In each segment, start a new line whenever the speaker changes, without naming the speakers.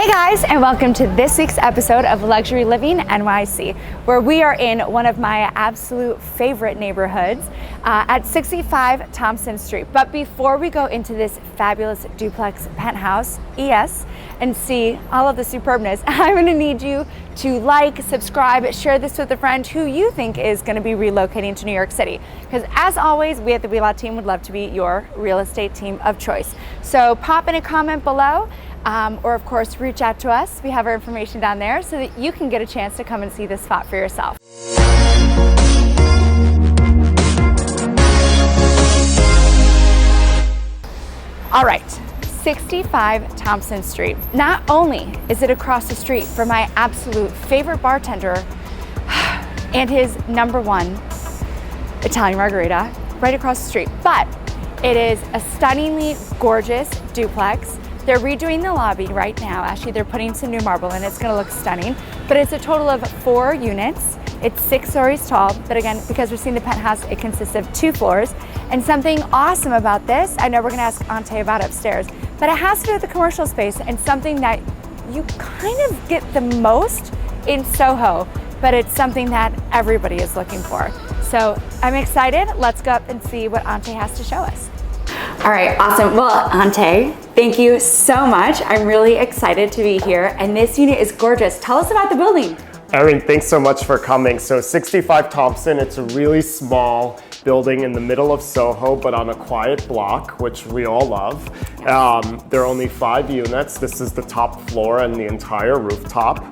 Hey guys, and welcome to this week's episode of Luxury Living NYC, where we are in one of my absolute favorite neighborhoods at 65 Thompson Street. But before we go into this fabulous duplex penthouse, ES, and see all of the superbness, I'm gonna need you to like, subscribe, share this with a friend who you think is gonna be relocating to New York City. Because as always, we at the Wheelock team would love to be your real estate team of choice. So pop in a comment below, or of course reach out to us. We have our information down there so that you can get a chance to come and see this spot for yourself. All right, 65 Thompson Street. Not only is it across the street from my absolute favorite bartender and his #1 Italian margarita right across the street, but it is a stunningly gorgeous duplex. They're redoing the lobby right now. Actually, they're putting some new marble in. It's gonna look stunning. But it's a total of 4 units. It's 6 stories tall. But again, because we're seeing the penthouse, it consists of 2 floors. And something awesome about this, I know we're gonna ask Ante about upstairs, but it has to do with the commercial space and something that you kind of get the most in SoHo, but it's something that everybody is looking for. So I'm excited. Let's go up and see what Ante has to show us. All right, awesome. Well, Ante, thank you so much. I'm really excited to be here, and this unit is gorgeous. Tell us about the building.
Erin, thanks so much for coming. So 65 Thompson, it's a really small building in the middle of SoHo, but on a quiet block, which we all love. There are only 5 units. This is the top floor and the entire rooftop.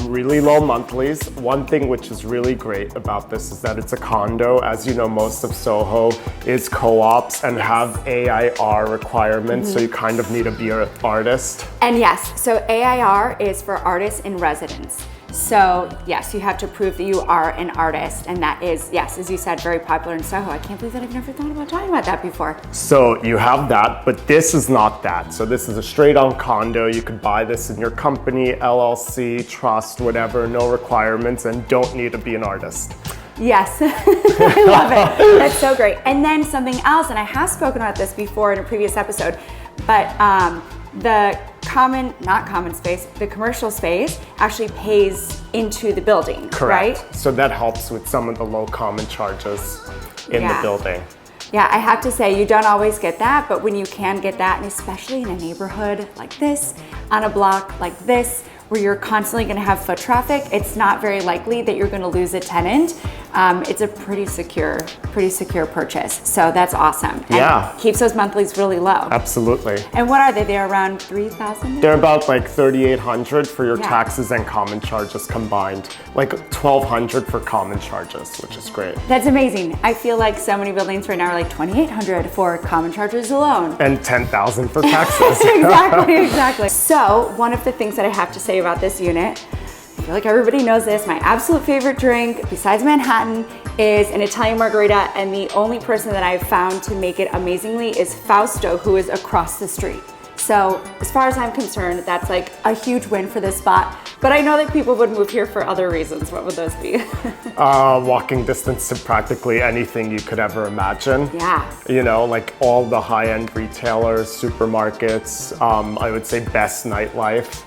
Really low monthlies. One thing which is really great about this is that it's a condo. As you know, most of SoHo is co-ops and have AIR requirements, so you kind of need to be an artist.
And yes, so AIR is for artists in residence. So yes, you have to prove that you are an artist, and that is, yes, as you said, very popular in SoHo. I can't believe that I've never thought about talking about that before.
So you have that, but this is not that. So this is a straight on condo. You could buy this in your company, LLC, trust, whatever, no requirements, and don't need to be an artist.
Yes, I love it. That's so great. And then something else, and I have spoken about this before in a previous episode, but the the commercial space actually pays into the building,
Correct.
right?
So that helps with some of the low common charges in the building.
Yeah, I have to say, you don't always get that, but when you can get that, and especially in a neighborhood like this, on a block like this, where you're constantly gonna have foot traffic, it's not very likely that you're gonna lose a tenant. It's a pretty secure purchase. So that's awesome. And keeps those monthlies really low.
Absolutely.
And what are they? They're around 3,000?
They're about like 3,800 for your taxes and common charges combined. Like 1,200 for common charges, which is great.
That's amazing. I feel like so many buildings right now are like 2,800 for common charges alone.
And 10,000 for taxes.
Exactly. So one of the things that I have to say about this unit, I feel like everybody knows this, my absolute favorite drink besides Manhattan is an Italian margarita, and the only person that I've found to make it amazingly is Fausto, who is across the street. So as far as I'm concerned, that's like a huge win for this spot. But I know that people would move here for other reasons. What would those be?
Walking distance to practically anything you could ever imagine.
Yeah.
You know, like all the high-end retailers, supermarkets, I would say best nightlife.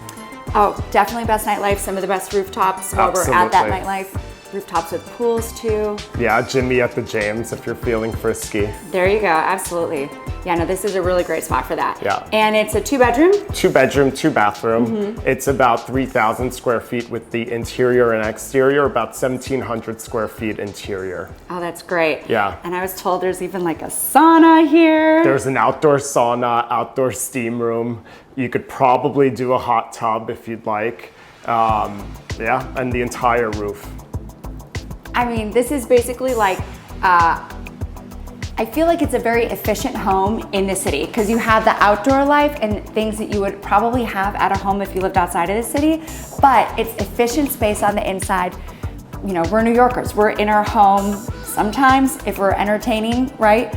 Oh, definitely best nightlife, some of the best rooftops while we're at that nightlife. Rooftops with pools too. Yeah,
Jimmy at the James if you're feeling frisky.
There you go, absolutely. Yeah, no, this is a really great spot for that.
Yeah.
And it's a 2-bedroom?
2-bedroom, 2-bathroom. It's about 3,000 square feet with the interior and exterior, about 1,700 square feet interior.
Oh, that's great.
Yeah.
And I was told there's even like a sauna here.
There's an outdoor sauna, outdoor steam room. You could probably do a hot tub if you'd like. Yeah, and the entire roof.
I mean, this is basically like, I feel like it's a very efficient home in the city because you have the outdoor life and things that you would probably have at a home if you lived outside of the city, but it's efficient space on the inside. You know, we're New Yorkers. We're in our home sometimes if we're entertaining, right?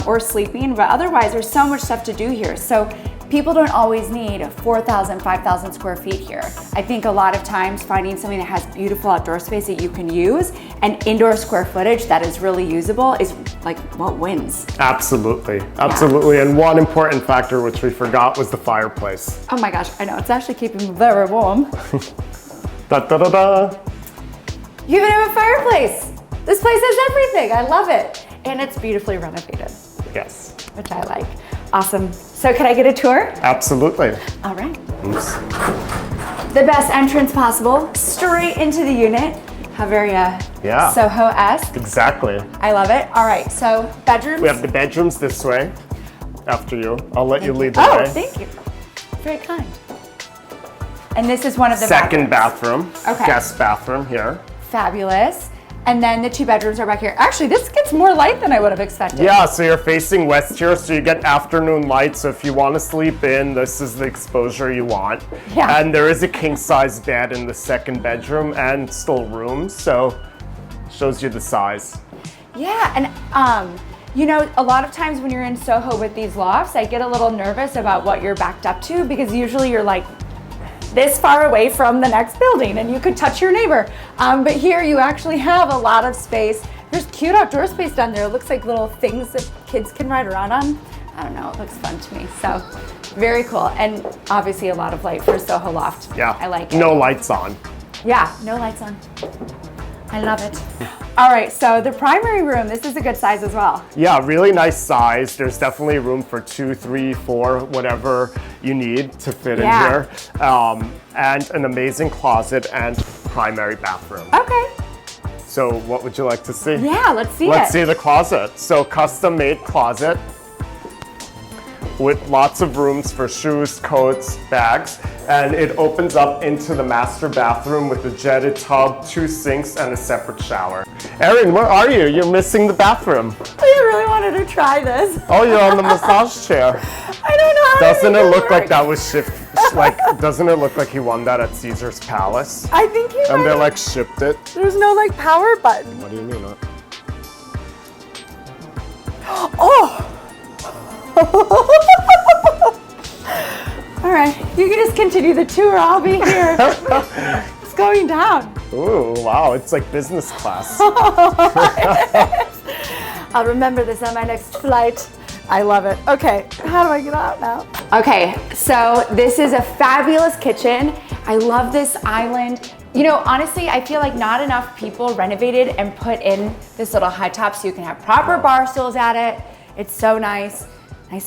Or sleeping, but otherwise there's so much stuff to do here. So people don't always need 4,000, 5,000 square feet here. I think a lot of times finding something that has beautiful outdoor space that you can use and indoor square footage that is really usable is like what wins.
Absolutely, absolutely. And one important factor which we forgot was the fireplace.
Oh my gosh, I know, it's actually keeping me very warm.
Da da da da.
You even have a fireplace. This place has everything, I love it. And it's beautifully renovated.
Yes.
Which I like. Awesome. So can I get a tour?
Absolutely.
All right.
Oops.
The best entrance possible, straight into the unit. How very SoHo-esque.
Exactly.
I love it. All right, so bedrooms.
We have the bedrooms this way. After you. I'll let you lead the way.
Oh, thank you. Very kind. And this is one of the
second bathroom.
Okay.
Guest bathroom here.
Fabulous. And then the 2 bedrooms are back here. Actually, this gets more light than I would have expected.
Yeah, so you're facing west here, so you get afternoon light. So if you want to sleep in, this is the exposure you want.
Yeah.
And there is a king-size bed in the second bedroom and still room, so shows you the size.
Yeah, and you know, a lot of times when you're in Soho with these lofts, I get a little nervous about what you're backed up to because usually you're like this far away from the next building and you could touch your neighbor. But here you actually have a lot of space. There's cute outdoor space down there. It looks like little things that kids can ride around on. I don't know, it looks fun to me. So very cool. And obviously a lot of light for a Soho loft.
Yeah,
I like it.
No lights on.
Yeah, no lights on. I love it. All right, so the primary room, this is a good size as well.
Yeah, really nice size. There's definitely room for 2, 3, 4, whatever you need to fit in here. And an amazing closet and primary bathroom.
Okay.
So what would you like to see?
Yeah, let's see
Let's see the closet. So custom made closet with lots of rooms for shoes, coats, bags, and it opens up into the master bathroom with a jetted tub, 2 sinks, and a separate shower. Erin, where are you? You're missing the bathroom.
I really wanted to try this.
Oh, you're on the massage chair.
I don't know how
Doesn't it look like that was doesn't it look like he won that at Caesar's Palace?
I think you
And they like shipped it.
There's no like power button.
What do you mean?
Oh! All right, you can just continue the tour. I'll be here. It's going down.
Ooh, wow, it's like business class.
I'll remember this on my next flight. I love it. Okay, how do I get out now? Okay, so this is a fabulous kitchen. I love this island. You know, honestly, I feel like not enough people renovated and put in this little high top so you can have proper bar stools at it. It's so nice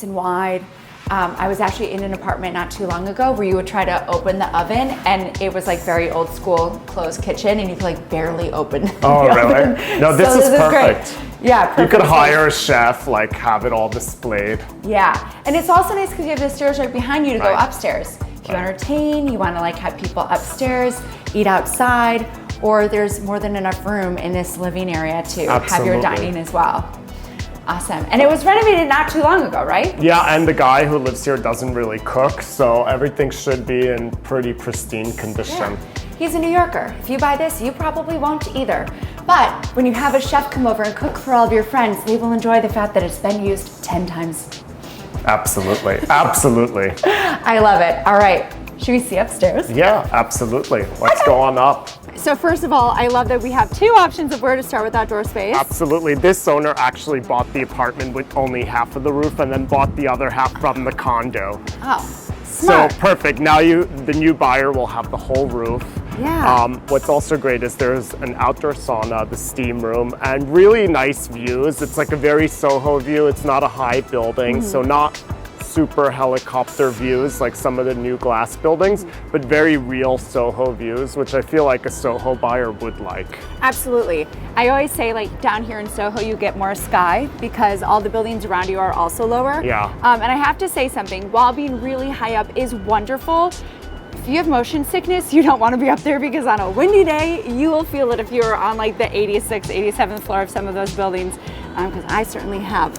and wide. I was actually in an apartment not too long ago where you would try to open the oven and it was like very old school closed kitchen and you could like barely open the oven.
No, this is perfect.
Great. Yeah, perfect.
You could hire a chef, like have it all displayed.
Yeah, and it's also nice because you have the stairs right behind you to go upstairs. If you entertain, you want to like have people upstairs, eat outside, or there's more than enough room in this living area to have your dining as well. Awesome. And it was renovated not too long ago, right?
Yeah, and the guy who lives here doesn't really cook, so everything should be in pretty pristine condition.
Yeah. He's a New Yorker. If you buy this, you probably won't either. But when you have a chef come over and cook for all of your friends, they will enjoy the fact that it's been used 10 times.
Absolutely, absolutely.
I love it. All right, should we see upstairs?
Yeah, absolutely. Let's go on up.
So first of all, I love that we have 2 options of where to start with outdoor space.
Absolutely. This owner actually bought the apartment with only half of the roof and then bought the other half from the condo.
Oh, smart.
So perfect. Now the new buyer will have the whole roof.
Yeah.
What's also great is there's an outdoor sauna, the steam room, and really nice views. It's like a very Soho view. It's not a high building, so not super helicopter views like some of the new glass buildings, but very real Soho views, which I feel like a Soho buyer would like.
Absolutely. I always say like down here in Soho you get more sky because all the buildings around you are also lower.
Yeah.
And I have to say something, while being really high up is wonderful, if you have motion sickness, you don't want to be up there because on a windy day, you will feel it if you're on like the 86th, 87th floor of some of those buildings, because I certainly have.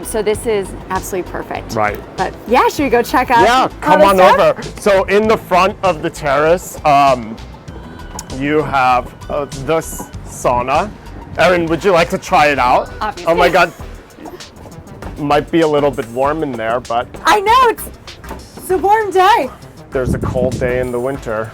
So this is absolutely perfect.
Right.
But yeah, should we go check out?
Yeah, come on over. So in the front of the terrace, you have this sauna. Erin, would you like to try it out?
Obviously.
Oh my God. Might be a little bit warm in there, but.
I know, it's it's a warm day.
There's a cold day in the winter.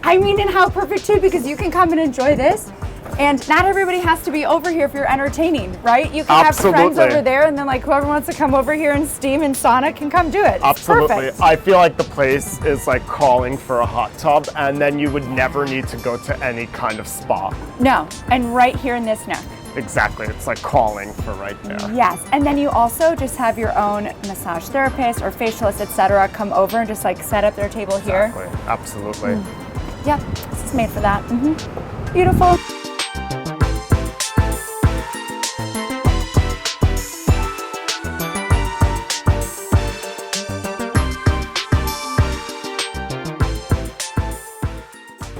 I mean, and how perfect too, because you can come and enjoy this. And not everybody has to be over here if you're entertaining, right? You can
Absolutely.
have friends over there, and then like whoever wants to come over here and steam and sauna can come do it. It's
Absolutely.
perfect.
I feel like the place is like calling for a hot tub, and then you would never need to go to any kind of spa.
No, and right here in this nook.
Exactly. It's like calling for right there.
Yes, and then you also just have your own massage therapist or facialist, etc., come over and just like set up their table here.
Exactly. Absolutely.
Yep, this is made for that. Beautiful.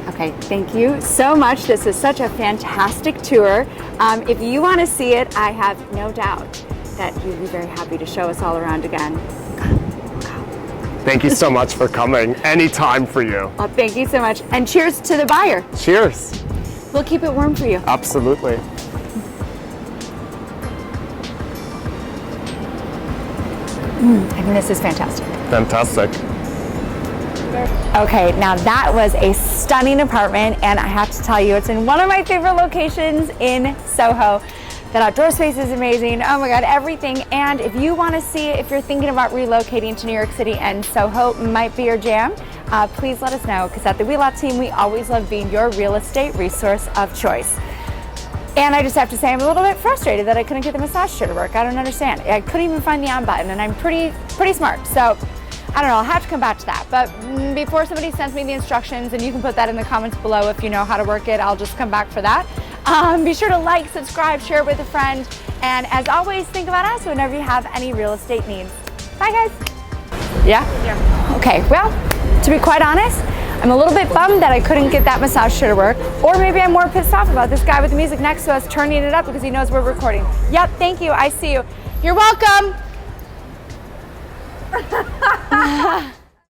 Okay, thank you so much. This is such a fantastic tour. If you want to see it, I have no doubt that you'd be very happy to show us all around again.
Thank you so much for coming. Anytime for you.
Well, thank you so much. And cheers to the buyer.
Cheers.
We'll keep it warm for you.
Absolutely.
I mean, this is fantastic.
Fantastic.
Okay, now that was a stunning apartment, and I have to tell you, it's in one of my favorite locations in SoHo. That outdoor space is amazing. Oh my God, everything. And if you want to see, if you're thinking about relocating to New York City and SoHo might be your jam, please let us know, because at the Wheelock team, we always love being your real estate resource of choice. And I just have to say, I'm a little bit frustrated that I couldn't get the massage chair to work. I don't understand. I couldn't even find the on button, and I'm pretty smart. So I don't know, I'll have to come back to that. But before somebody sends me the instructions, and you can put that in the comments below if you know how to work it, I'll just come back for that. Be sure to like, subscribe, share with a friend. And as always, think about us whenever you have any real estate needs. Bye guys. Yeah? Okay, well, to be quite honest, I'm a little bit bummed that I couldn't get that massage chair to work. Or maybe I'm more pissed off about this guy with the music next to us turning it up because he knows we're recording. Yep, thank you, I see you. You're welcome.